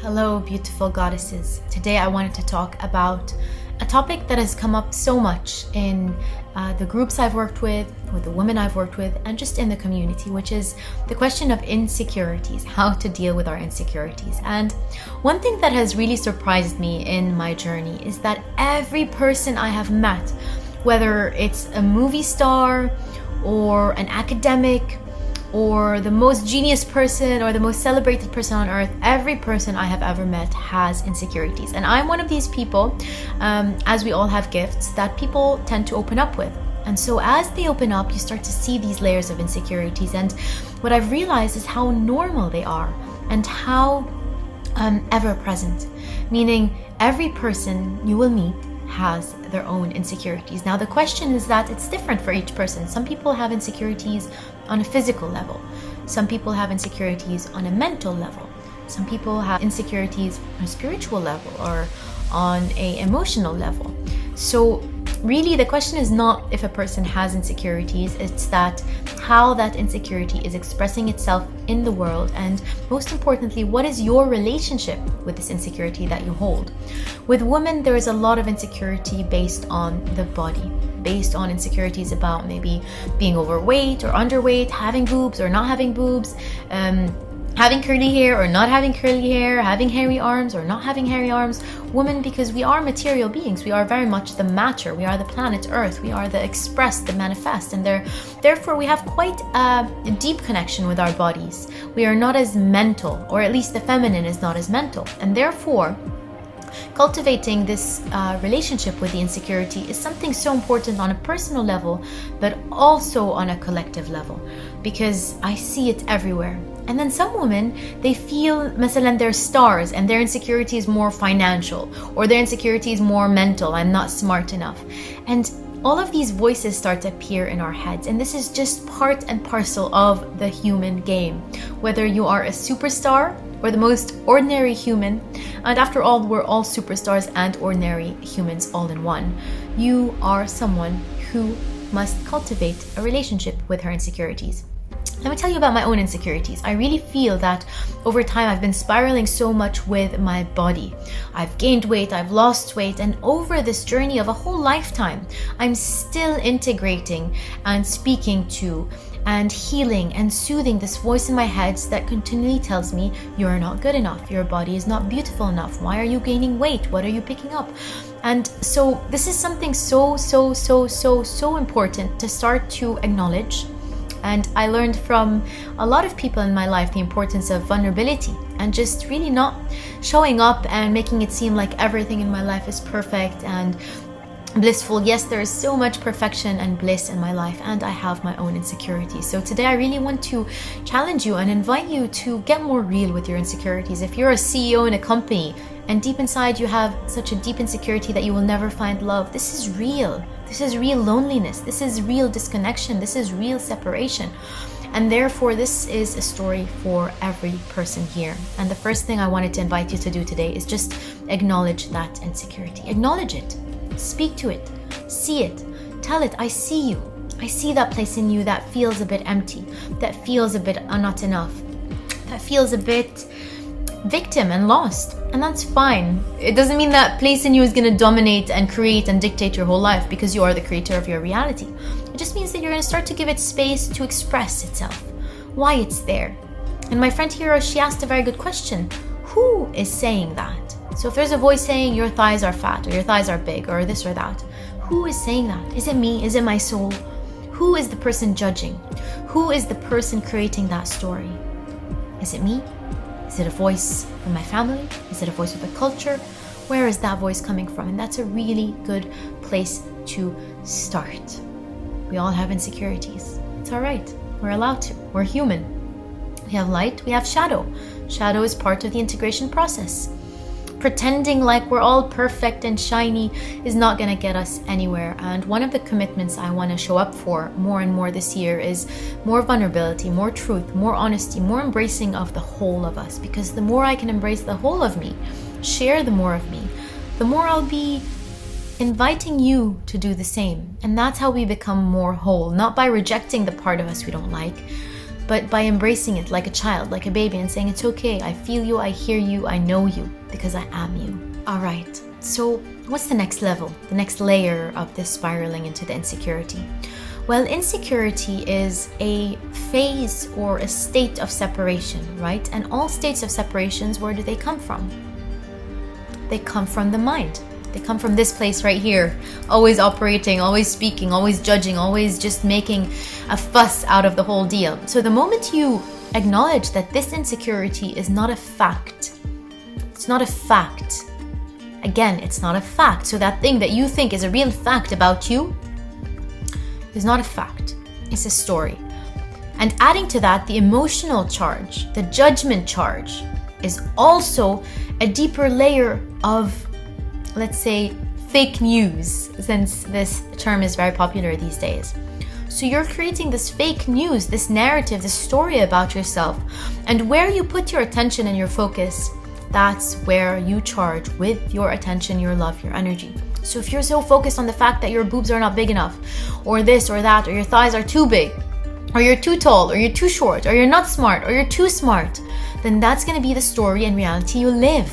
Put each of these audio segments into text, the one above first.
Hello, beautiful goddesses. Today I wanted to talk about a topic that has come up so much in the groups I've worked with the women I've worked with, and just in the community, which is the question of insecurities, how to deal with our insecurities. And one thing that has really surprised me in my journey is that every person I have met, whether it's a movie star or an academic or the most genius person or the most celebrated person on earth, every person I have ever met has insecurities. And I'm one of these people, as we all have gifts, that people tend to open up with. And so as they open up, you start to see these layers of insecurities. And what I've realized is how normal they are and how ever present. Meaning every person you will meet has their own insecurities. Now the question is that it's different for each person. Some people have insecurities on a physical level. Some people have insecurities on a mental level. Some people have insecurities on a spiritual level or on an emotional level. So really the question is not if a person has insecurities, it's that how that insecurity is expressing itself in the world, and most importantly, what is your relationship with this insecurity that you hold. With women, there is a lot of insecurity based on the body, based on insecurities about maybe being overweight or underweight, having boobs or not having boobs, having curly hair or not having curly hair, having hairy arms or not having hairy arms. Women, because we are material beings, we are very much the matter, we are the planet Earth, we are the express, the manifest, and therefore we have quite a deep connection with our bodies. We are not as mental, or at least the feminine is not as mental, and therefore cultivating this relationship with the insecurity is something so important on a personal level, but also on a collective level, because I see it everywhere. And then some women, they feel مثلا they're stars and their insecurity is more financial, or their insecurity is more mental, I'm not smart enough. And all of these voices start to appear in our heads, and this is just part and parcel of the human game. Whether you are a superstar or the most ordinary human, and after all, we're all superstars and ordinary humans all in one, you are someone who must cultivate a relationship with her insecurities. Let me tell you about my own insecurities. I really feel that over time I've been spiraling so much with my body. I've gained weight, I've lost weight, and over this journey of a whole lifetime, I'm still integrating and speaking to and healing and soothing this voice in my head that continually tells me, you're not good enough, your body is not beautiful enough, why are you gaining weight, what are you picking up? And so this is something so important to start to acknowledge. And I learned from a lot of people in my life the importance of vulnerability and just really not showing up and making it seem like everything in my life is perfect and blissful. Yes, there is so much perfection and bliss in my life, and I have my own insecurities. So today I really want to challenge you and invite you to get more real with your insecurities. If you're a CEO in a company and deep inside you have such a deep insecurity that you will never find love, this is real. This is real loneliness. This is real disconnection. This is real separation. And therefore, this is a story for every person here. And the first thing I wanted to invite you to do today is just acknowledge that insecurity. Acknowledge it. Speak to it. See it. Tell it, I see you. I see that place in you that feels a bit empty, that feels a bit not enough, that feels a bit victim and lost. And that's fine. It doesn't mean that place in you is going to dominate and create and dictate your whole life, because you are the creator of your reality. It just means that you're going to start to give it space to express itself, why it's there. And my friend Hero, she asked a very good question. Who is saying that? So if there's a voice saying your thighs are fat or your thighs are big or this or that, who is saying that? Is it me? Is it my soul? Who is the person judging? Who is the person creating that story? Is it me? Is it a voice from my family? Is it a voice of the culture? Where is that voice coming from? And that's a really good place to start. We all have insecurities. It's all right. We're allowed to. We're human. We have light, we have shadow. Shadow is part of the integration process. Pretending like we're all perfect and shiny is not going to get us anywhere. And one of the commitments I want to show up for more and more this year is more vulnerability, more truth, more honesty, more embracing of the whole of us. Because the more I can embrace the whole of me, share the more of me, the more I'll be inviting you to do the same. And that's how we become more whole, not by rejecting the part of us we don't like, but by embracing it like a child, like a baby, and saying, it's okay, I feel you, I hear you, I know you, because I am you. All right, so what's the next level, the next layer of this spiraling into the insecurity? Well, insecurity is a phase or a state of separation, right? And all states of separations, where do they come from? They come from the mind. They come from this place right here, always operating, always speaking, always judging, always just making a fuss out of the whole deal. So the moment you acknowledge that this insecurity is not a fact, it's not a fact. Again, it's not a fact. So that thing that you think is a real fact about you is not a fact. It's a story. And adding to that, the emotional charge, the judgment charge, is also a deeper layer of, let's say, fake news, since this term is very popular these days. So you're creating this fake news, this narrative, this story about yourself. And where you put your attention and your focus, that's where you charge with your attention, your love, your energy. So if you're so focused on the fact that your boobs are not big enough, or this or that, or your thighs are too big, or you're too tall, or you're too short, or you're not smart, or you're too smart, then that's going to be the story and reality you live.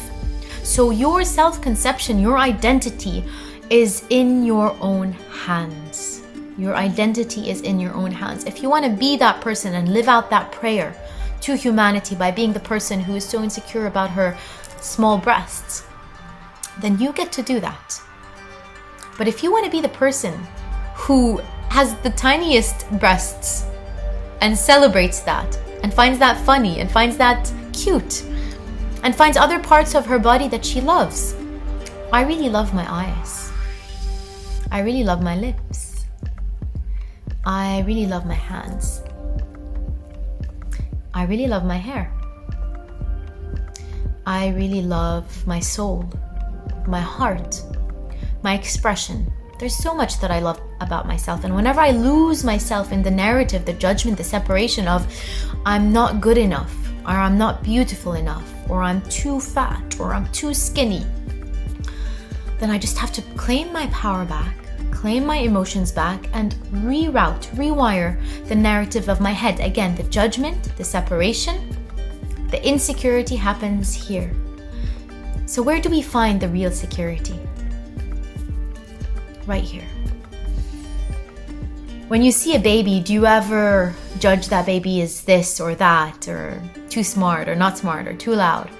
So your self-conception, your identity is in your own hands. Your identity is in your own hands. If you want to be that person and live out that prayer to humanity by being the person who is so insecure about her small breasts, then you get to do that. But if you want to be the person who has the tiniest breasts and celebrates that and finds that funny and finds that cute and finds other parts of her body that she loves, I really love my eyes. I really love my lips. I really love my hands. I really love my hair. I really love my soul, my heart, my expression. There's so much that I love about myself. And whenever I lose myself in the narrative, the judgment, the separation of I'm not good enough, or I'm not beautiful enough, or I'm too fat, or I'm too skinny, then I just have to claim my power back, claim my emotions back, and rewire the narrative of my head. Again, the judgment, the separation, the insecurity happens here. So where do we find the real security? Right here. When you see a baby, do you ever judge that baby as this or that, or too smart or not smart, or too loud?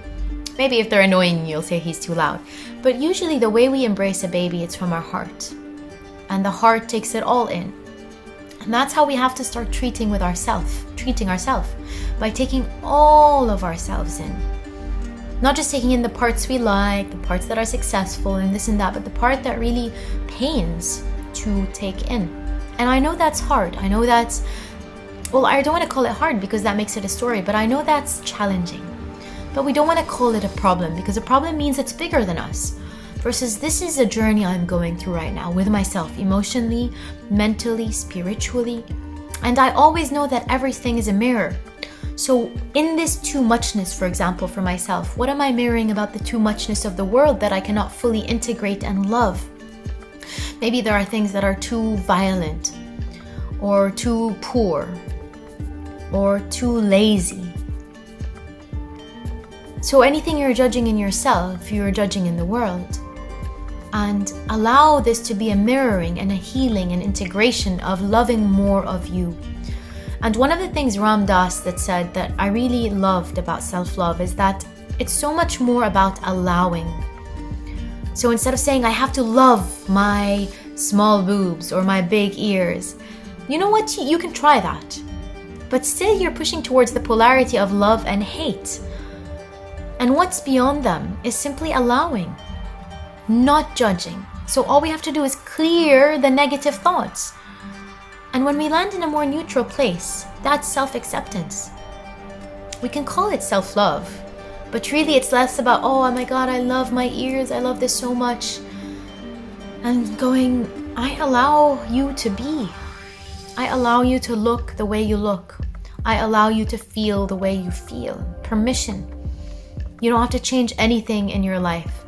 Maybe if they're annoying, you'll say he's too loud. But usually the way we embrace a baby, it's from our heart. And the heart takes it all in. And that's how we have to start treating ourselves, by taking all of ourselves in. Not just taking in the parts we like, the parts that are successful and this and that, but the part that really pains to take in. And I know that's hard. I know that's, well, I don't want to call it hard because that makes it a story, but I know that's challenging. But we don't want to call it a problem, because a problem means it's bigger than us. Versus this is a journey I'm going through right now with myself, emotionally, mentally, spiritually. And I always know that everything is a mirror. So in this too muchness, for example, for myself, what am I mirroring about the too muchness of the world that I cannot fully integrate and love? Maybe there are things that are too violent, or too poor, or too lazy. So anything you're judging in yourself, you're judging in the world. And allow this to be a mirroring and a healing and integration of loving more of you. And one of the things Ram Dass that said that I really loved about self-love is that it's so much more about allowing. So instead of saying I have to love my small boobs or my big ears, you know what? You can try that. But still you're pushing towards the polarity of love and hate. And what's beyond them is simply allowing, not judging. So all we have to do is clear the negative thoughts. And when we land in a more neutral place, that's self-acceptance. We can call it self-love, but really it's less about, oh my God, I love my ears, I love this so much. And going, I allow you to be. I allow you to look the way you look. I allow you to feel the way you feel. Permission. You don't have to change anything in your life.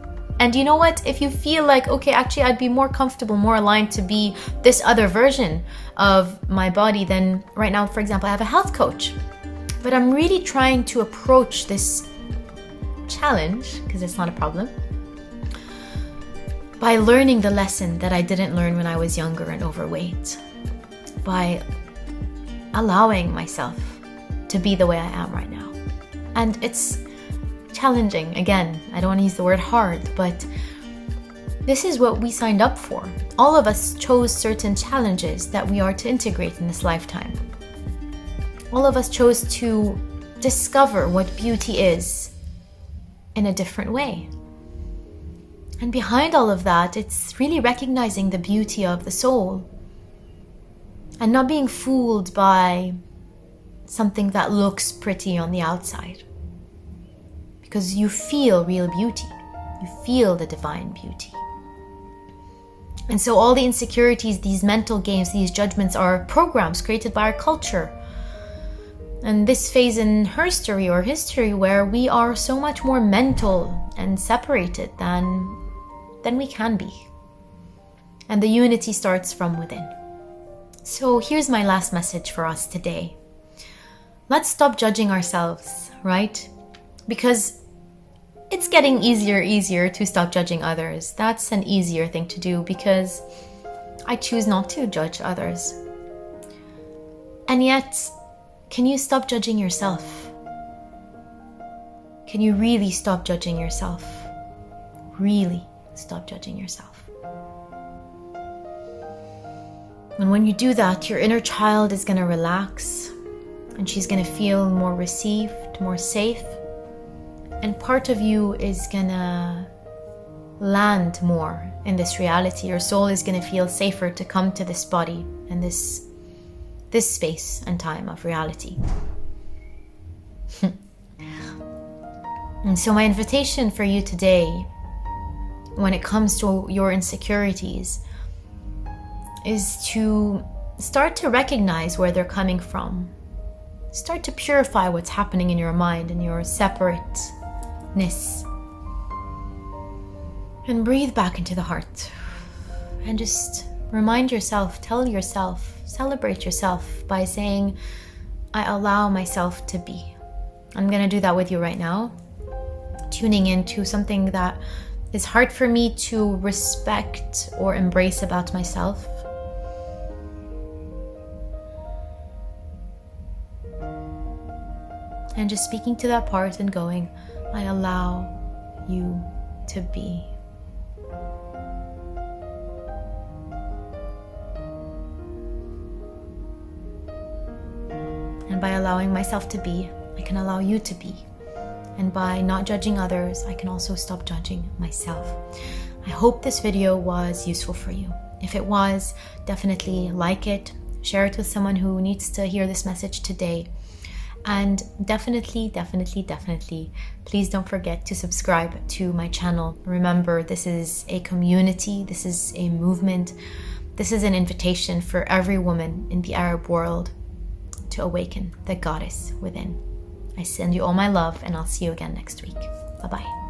And you know what? If you feel like, okay, actually I'd be more comfortable, more aligned to be this other version of my body, then right now, for example, I have a health coach. But I'm really trying to approach this challenge, because it's not a problem, by learning the lesson that I didn't learn when I was younger and overweight. By allowing myself to be the way I am right now. And it's challenging. Again, I don't want to use the word hard, but this is what we signed up for. All of us chose certain challenges that we are to integrate in this lifetime. All of us chose to discover what beauty is in a different way. And behind all of that, it's really recognizing the beauty of the soul and not being fooled by something that looks pretty on the outside. Because you feel real beauty. You feel the divine beauty. And so all the insecurities, these mental games, these judgments are programs created by our culture. And this phase in her story or history where we are so much more mental and separated than we can be. And the unity starts from within. So here's my last message for us today. Let's stop judging ourselves, right? Because it's getting easier to stop judging others. That's an easier thing to do because I choose not to judge others. And yet, can you stop judging yourself? Can you really stop judging yourself? Really stop judging yourself. And when you do that, your inner child is going to relax and she's going to feel more received, more safe. And part of you is going to land more in this reality. Your soul is going to feel safer to come to this body and this space and time of reality. And so my invitation for you today, when it comes to your insecurities, is to start to recognize where they're coming from. Start to purify what's happening in your mind and your separateness. And breathe back into the heart. And just remind yourself, tell yourself, celebrate yourself by saying, I allow myself to be. I'm going to do that with you right now. Tuning into something that is hard for me to respect or embrace about myself. And just speaking to that part and going, I allow you to be. And by allowing myself to be, I can allow you to be. And by not judging others, I can also stop judging myself. I hope this video was useful for you. If it was, definitely like it, share it with someone who needs to hear this message today. And definitely, please don't forget to subscribe to my channel. Remember, this is a community, this is a movement, this is an invitation for every woman in the Arab world to awaken the goddess within. I send you all my love and I'll see you again next week. Bye-bye.